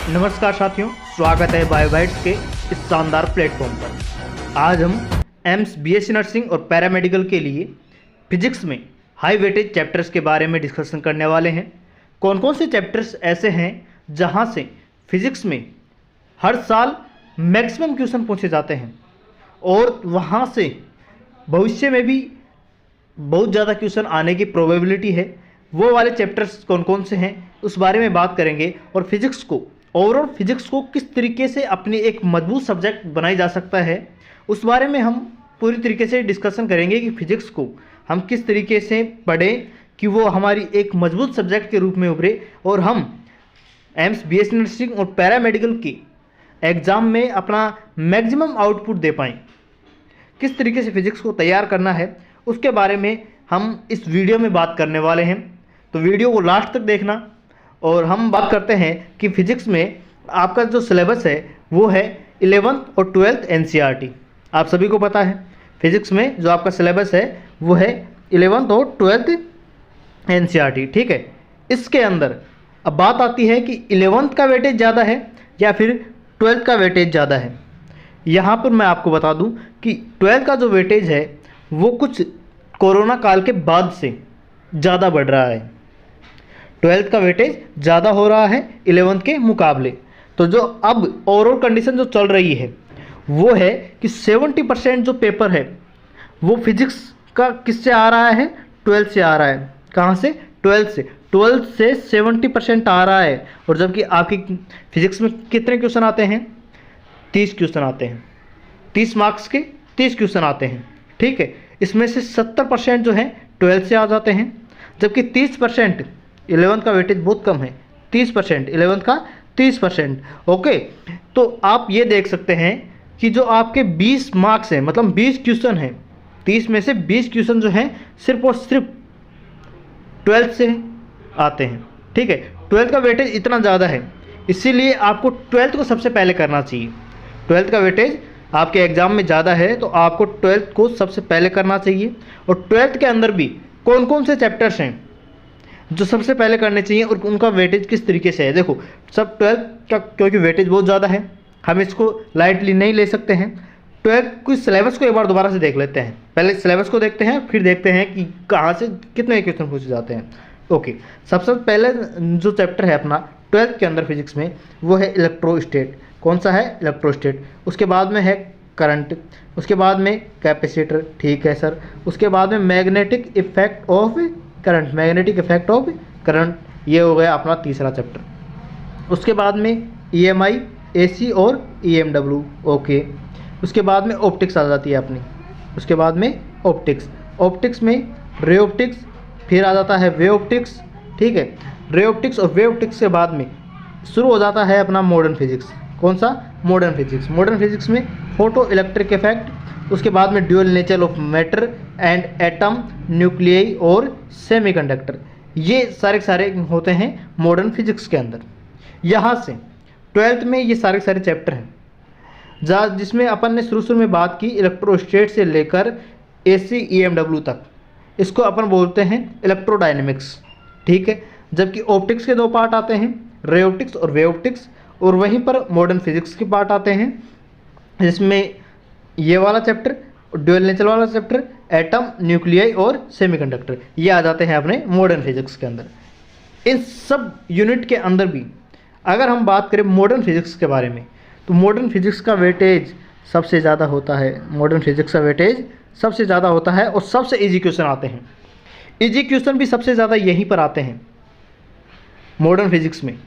नमस्कार साथियों, स्वागत है बायोबाइट्स के इस शानदार प्लेटफॉर्म पर। आज हम एम्स बीएससी नर्सिंग और पैरामेडिकल के लिए फिजिक्स में हाई वेटेज चैप्टर्स के बारे में डिस्कशन करने वाले हैं। कौन कौन से चैप्टर्स ऐसे हैं जहां से फिजिक्स में हर साल मैक्सिमम क्वेश्चन पूछे जाते हैं और वहां से भविष्य में भी बहुत ज़्यादा क्वेश्चन आने की प्रोबेबिलिटी है। वो वाले चैप्टर्स कौन कौन से हैं उस बारे में बात करेंगे और फिजिक्स को ओवरऑल फिजिक्स को किस तरीके से अपनी एक मजबूत सब्जेक्ट बनाई जा सकता है उस बारे में हम पूरी तरीके से डिस्कशन करेंगे कि फिजिक्स को हम किस तरीके से पढ़ें कि वो हमारी एक मजबूत सब्जेक्ट के रूप में उभरे और हम एम्स बीएससी नर्सिंग और पैरामेडिकल की एग्ज़ाम में अपना मैक्सिमम आउटपुट दे पाएँ। किस तरीके से फिजिक्स को तैयार करना है उसके बारे में हम इस वीडियो में बात करने वाले हैं, तो वीडियो को लास्ट तक देखना। और हम बात करते हैं कि फिजिक्स में आपका जो सिलेबस है वो है 11th और 12th एनसीईआरटी। आप सभी को पता है फिजिक्स में जो आपका सिलेबस है वो है 11th और 12th एनसीईआरटी, ठीक है। इसके अंदर अब बात आती है कि 11th का वेटेज ज़्यादा है या फिर 12th का वेटेज ज़्यादा है। यहाँ पर मैं आपको बता दूँ कि 12th का जो वेटेज है वो कुछ कोरोना काल के बाद से ज़्यादा बढ़ रहा है। 12th का वेटेज ज़्यादा हो रहा है 11th के मुकाबले। तो जो अब ओवरऑल कंडीशन जो चल रही है वो है कि 70% जो पेपर है वो फिजिक्स का किससे आ रहा है, 12th से आ रहा है। कहाँ से? 12th से 70% आ रहा है। और जबकि आपकी फिजिक्स में कितने क्वेश्चन आते हैं? 30 क्वेश्चन आते हैं, 30 मार्क्स के 30 क्वेश्चन आते हैं, ठीक है। इसमें से 70% जो है 12th से आ जाते हैं, जबकि 30% 11th का वेटेज बहुत कम है। 30% 11th का 30%, ओके। तो आप ये देख सकते हैं कि जो आपके 20 मार्क्स हैं, मतलब 20 क्वेश्चन हैं, 30 में से 20 क्वेश्चन जो हैं सिर्फ और सिर्फ 12th से आते हैं, ठीक है। 12th का वेटेज इतना ज़्यादा है, इसीलिए आपको 12th को सबसे पहले करना चाहिए। 12th का वेटेज आपके एग्ज़ाम में ज़्यादा है तो आपको 12th को सबसे पहले करना चाहिए। और 12th के अंदर भी कौन कौन से चैप्टर्स हैं जो सबसे पहले करने चाहिए और उनका वेटेज किस तरीके से है। देखो, सब 12th का क्योंकि वेटेज बहुत ज़्यादा है हम इसको लाइटली नहीं ले सकते हैं। 12th के सिलेबस को एक बार दोबारा से देख लेते हैं। पहले सिलेबस को देखते हैं, फिर देखते हैं कि कहाँ से कितने क्वेश्चन पूछे जाते हैं, ओके। सबसे पहले जो चैप्टर है अपना 12th के अंदर फिजिक्स में वो है इलेक्ट्रोस्टेट। कौन सा है? इलेक्ट्रोस्टेट। उसके बाद में है करंट, उसके बाद में कैपेसिटर, ठीक है सर। उसके बाद में magnetic effect of current, magnetic effect of current, ये हो गया अपना तीसरा चैप्टर। उसके बाद में ईएमआई, एसी और ईएमडब्ल्यू, ओके। उसके बाद में ऑप्टिक्स आ जाती है अपनी। उसके बाद में ऑप्टिक्स में रे ऑप्टिक्स, फिर आ जाता है वे ऑप्टिक्स, ठीक है। रे ऑप्टिक्स और वे ऑप्टिक्स के बाद में शुरू हो जाता है अपना मॉडर्न फिजिक्स। कौन सा? Modern physics. मॉडर्न फिजिक्स में फोटो इलेक्ट्रिक इफेक्ट, उसके बाद में dual nature of matter and atom, nuclei और सेमीकंडक्टर, ये सारे होते हैं मॉडर्न फिजिक्स के अंदर। यहाँ से 12th में ये सारे चैप्टर हैं जिसमें अपन ने शुरू में बात की इलेक्ट्रोस्टेट से लेकर एसी ईएमडब्ल्यू तक, इसको अपन बोलते हैं इलेक्ट्रोडायनेमिक्स, ठीक है। जबकि ऑप्टिक्स के दो पार्ट आते हैं, रे ऑप्टिक्स और वे ऑप्टिक्स, और वहीं पर मॉडर्न फिजिक्स के पार्ट आते हैं जिसमें ये वाला चैप्टर, ड्यूअल नेचर वाला चैप्टर, एटम, न्यूक्लियाई और सेमीकंडक्टर, ये आ जाते हैं अपने मॉडर्न फिजिक्स के अंदर। इन सब यूनिट के अंदर भी अगर हम बात करें मॉडर्न फिजिक्स के बारे में तो मॉडर्न फिजिक्स का वेटेज सबसे ज़्यादा होता है। मॉडर्न फिजिक्स का वेटेज सबसे ज़्यादा होता है और सबसे ईजी क्वेश्चन आते हैं। ईजी क्वेश्चन भी सबसे ज़्यादा यहीं पर आते हैं मॉडर्न फिजिक्स में,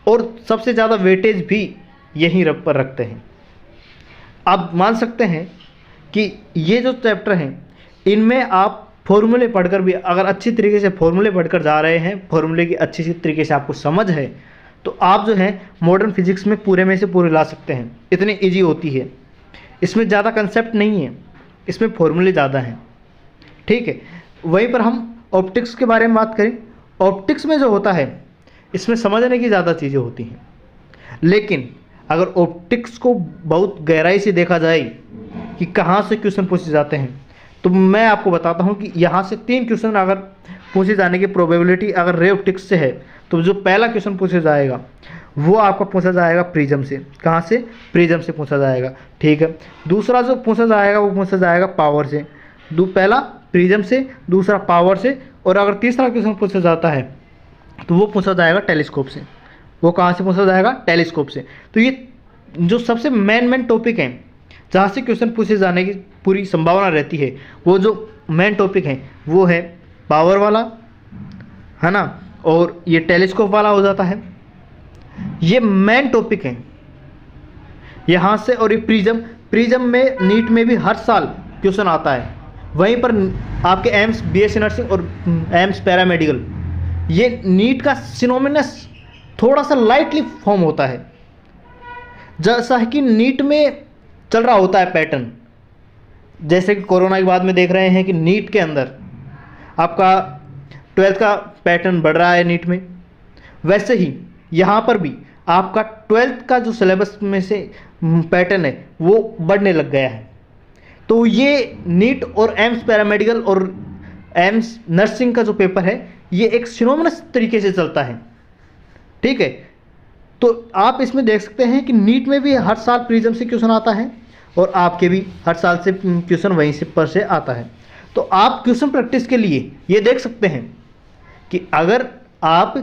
और सबसे ज़्यादा वेटेज भी यहीं पर रखते हैं। आप मान सकते हैं कि ये जो चैप्टर हैं इनमें आप फॉर्मूले पढ़कर भी अगर अच्छी तरीके से फॉर्मूले पढ़कर जा रहे हैं, फॉर्मूले की अच्छी तरीके से आपको समझ है तो आप जो है मॉडर्न फिजिक्स में पूरे में से पूरे ला सकते हैं। इतनी इजी होती है, इसमें ज़्यादा कंसेप्ट नहीं है, इसमें फॉर्मूले ज़्यादा हैं, ठीक है। वहीं पर हम ऑप्टिक्स के बारे में बात करें, ऑप्टिक्स में जो होता है इसमें समझने की ज़्यादा चीज़ें होती हैं, लेकिन अगर ऑप्टिक्स को बहुत गहराई से देखा जाए कि कहाँ से क्वेश्चन पूछे जाते हैं तो मैं आपको बताता हूँ कि यहाँ से 3 क्वेश्चन अगर पूछे जाने की प्रोबेबिलिटी अगर रे ऑप्टिक्स से है तो जो पहला क्वेश्चन पूछा जाएगा वो आपका पूछा जाएगा प्रिज्म से। कहाँ से? प्रिज्म से पूछा जाएगा। ठीक है, दूसरा जो पूछा जाएगा वो पूछा जाएगा पावर से। पहला प्रिज्म से, दूसरा पावर से, और अगर तीसरा क्वेश्चन पूछा जाता है तो वो पूछा जाएगा टेलीस्कोप से। वो कहाँ से पूछा जाएगा? टेलीस्कोप से। तो ये जो सबसे मेन टॉपिक हैं जहाँ से क्वेश्चन पूछे जाने की पूरी संभावना रहती है, वो जो मेन टॉपिक हैं वो है पावर वाला, है ना, और ये टेलीस्कोप वाला हो जाता है। ये मेन टॉपिक हैं यहाँ से। और ये प्रिज्म में नीट में भी हर साल क्वेश्चन आता है। वहीं पर आपके एम्स बीएससी नर्सिंग और एम्स पैरामेडिकल, ये नीट का सिनोमिनस थोड़ा सा लाइटली फॉर्म होता है। जैसा कि नीट में चल रहा होता है पैटर्न, जैसे कि कोरोना के बाद में देख रहे हैं कि नीट के अंदर आपका 12th का पैटर्न बढ़ रहा है नीट में, वैसे ही यहाँ पर भी आपका 12th का जो सिलेबस में से पैटर्न है वो बढ़ने लग गया है। तो ये नीट और एम्स पैरामेडिकल और एम्स नर्सिंग का जो पेपर है ये एक सिनोनिमस तरीके से चलता है। ठीक है, तो आप इसमें देख सकते हैं कि नीट में भी हर साल प्रिज्म से क्वेश्चन आता है और आपके भी हर साल से क्वेश्चन वहीं से पर से आता है। तो आप क्वेश्चन प्रैक्टिस के लिए ये देख सकते हैं कि अगर आप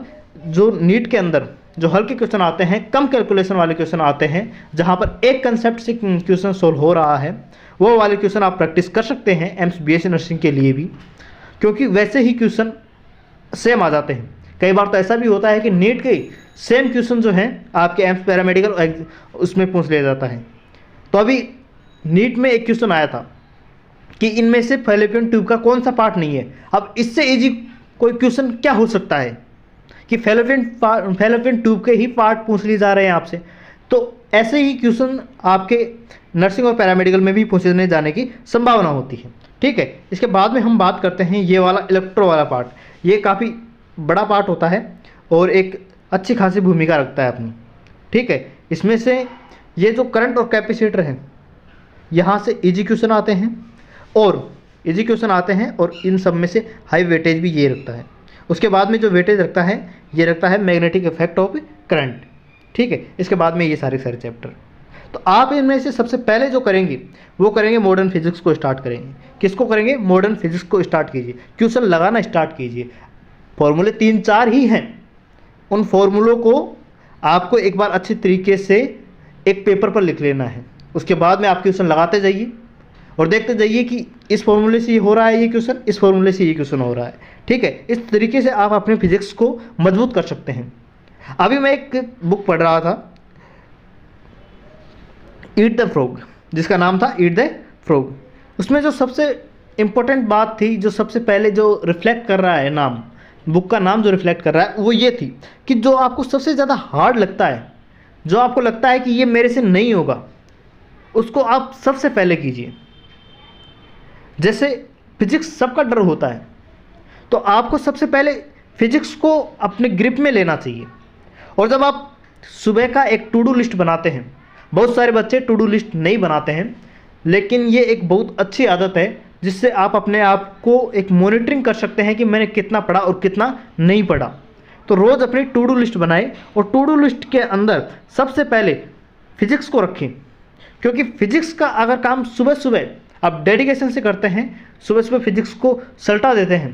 जो नीट के अंदर जो हल्के क्वेश्चन आते हैं, कम कैलकुलेशन वाले क्वेश्चन आते हैं, जहां पर एक कंसेप्ट से क्वेश्चन सोल्व हो रहा है, वो वाले क्वेश्चन आप प्रैक्टिस कर सकते हैं एम्स बीएससी नर्सिंग के लिए भी, क्योंकि वैसे ही क्वेश्चन सेम आ जाते हैं। कई बार तो ऐसा भी होता है कि नीट के सेम क्वेश्चन जो हैं आपके एम्स पैरामेडिकल उसमें पूछ लिया जाता है। तो अभी नीट में एक क्वेश्चन आया था कि इनमें से फैलोपियन ट्यूब का कौन सा पार्ट नहीं है। अब इससे इजी कोई क्वेश्चन क्या हो सकता है कि फैलोपियन ट्यूब के ही पार्ट पूछ लिए जा रहे हैं आपसे। तो ऐसे ही क्वेश्चन आपके नर्सिंग और पैरामेडिकल में भी पूछने जाने की संभावना होती है। ठीक है, इसके बाद में हम बात करते हैं ये वाला इलेक्ट्रो वाला पार्ट। ये काफ़ी बड़ा पार्ट होता है और एक अच्छी खासी भूमिका रखता है अपनी। ठीक है, इसमें से ये जो करंट और कैपेसिटर है यहाँ से इजी क्वेश्चन आते हैं और इन सब में से हाई वेटेज भी ये रखता है। उसके बाद में जो वेटेज रखता है ये रखता है मैग्नेटिक इफेक्ट ऑफ करंट। ठीक है, इसके बाद में ये सारे चैप्टर। तो आप इनमें से सबसे पहले जो करेंगे वो करेंगे मॉडर्न फिजिक्स को स्टार्ट करेंगे। किसको करेंगे? मॉडर्न फिजिक्स को स्टार्ट कीजिए, क्वेश्चन लगाना स्टार्ट कीजिए। फॉर्मूले 3-4 ही हैं, उन फॉर्मूलों को आपको एक बार अच्छे तरीके से एक पेपर पर लिख लेना है। उसके बाद में आप क्वेश्चन लगाते जाइए और देखते जाइए कि इस फॉर्मूले से ये हो रहा है ये क्वेश्चन, इस फॉर्मूले से ये क्वेश्चन हो रहा है। ठीक है, इस तरीके से आप अपने फिजिक्स को मजबूत कर सकते हैं। अभी मैं एक बुक पढ़ रहा था, ईट द फ्रॉग, जिसका नाम था ईट द फ्रॉग। उसमें जो सबसे इम्पोर्टेंट बात थी, जो सबसे पहले जो रिफ्लेक्ट कर रहा है, नाम बुक का नाम जो रिफ्लेक्ट कर रहा है वो ये थी कि जो आपको सबसे ज़्यादा हार्ड लगता है, जो आपको लगता है कि ये मेरे से नहीं होगा, उसको आप सबसे पहले कीजिए। जैसे फिजिक्स सबका डर होता है, तो आपको सबसे पहले फिजिक्स को अपने ग्रिप में लेना चाहिए। और जब आप सुबह का एक टू डू लिस्ट बनाते हैं, बहुत सारे बच्चे टू डू लिस्ट नहीं बनाते हैं, लेकिन ये एक बहुत अच्छी आदत है जिससे आप अपने आप को एक मॉनिटरिंग कर सकते हैं कि मैंने कितना पढ़ा और कितना नहीं पढ़ा। तो रोज़ अपनी टू डू लिस्ट बनाएं और टू डू लिस्ट के अंदर सबसे पहले फिजिक्स को रखें, क्योंकि फिजिक्स का अगर काम सुबह सुबह आप डेडिकेशन से करते हैं, सुबह सुबह फिजिक्स को सल्टा देते हैं,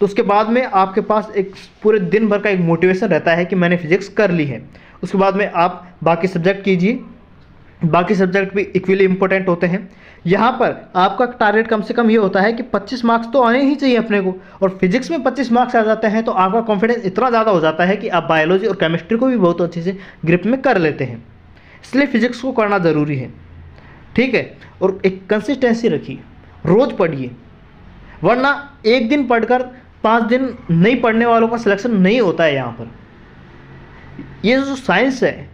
तो उसके बाद में आपके पास एक पूरे दिन भर का एक मोटिवेशन रहता है कि मैंने फिजिक्स कर ली है। उसके बाद में आप बाकी सब्जेक्ट कीजिए, बाकी सब्जेक्ट भी इक्वली इंपॉर्टेंट होते हैं। यहाँ पर आपका टारगेट कम से कम ये होता है कि 25 मार्क्स तो आने ही चाहिए अपने को, और फिजिक्स में 25 मार्क्स आ जाते हैं तो आपका कॉन्फिडेंस इतना ज़्यादा हो जाता है कि आप बायोलॉजी और केमिस्ट्री को भी बहुत अच्छे से ग्रिप में कर लेते हैं। इसलिए फिजिक्स को करना ज़रूरी है। ठीक है, और एक कंसिस्टेंसी रखिए, रोज़ पढ़िए, वरना एक दिन पढ़कर 5 दिन नहीं पढ़ने वालों का सिलेक्शन नहीं होता है। यहाँ पर ये जो साइंस है,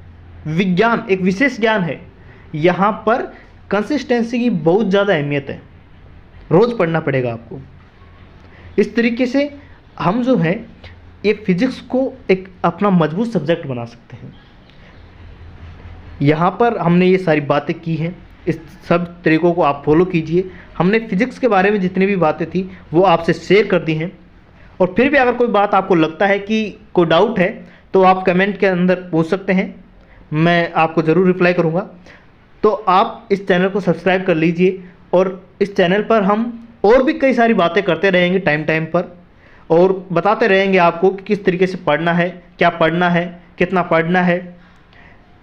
विज्ञान एक विशेष ज्ञान है, यहाँ पर कंसिस्टेंसी की बहुत ज़्यादा अहमियत है। रोज़ पढ़ना पड़ेगा आपको। इस तरीके से हम जो है ये फिजिक्स को एक अपना मजबूत सब्जेक्ट बना सकते हैं। यहाँ पर हमने ये सारी बातें की हैं, इस सब तरीक़ों को आप फॉलो कीजिए। हमने फिजिक्स के बारे में जितनी भी बातें थी वो आपसे शेयर कर दी हैं, और फिर भी अगर कोई बात आपको लगता है कि कोई डाउट है तो आप कमेंट के अंदर पूछ सकते हैं, मैं आपको ज़रूर रिप्लाई करूँगा। तो आप इस चैनल को सब्सक्राइब कर लीजिए और इस चैनल पर हम और भी कई सारी बातें करते रहेंगे टाइम टाइम पर, और बताते रहेंगे आपको कि किस तरीके से पढ़ना है, क्या पढ़ना है, कितना पढ़ना है।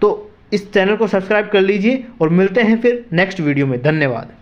तो इस चैनल को सब्सक्राइब कर लीजिए और मिलते हैं फिर नेक्स्ट वीडियो में। धन्यवाद।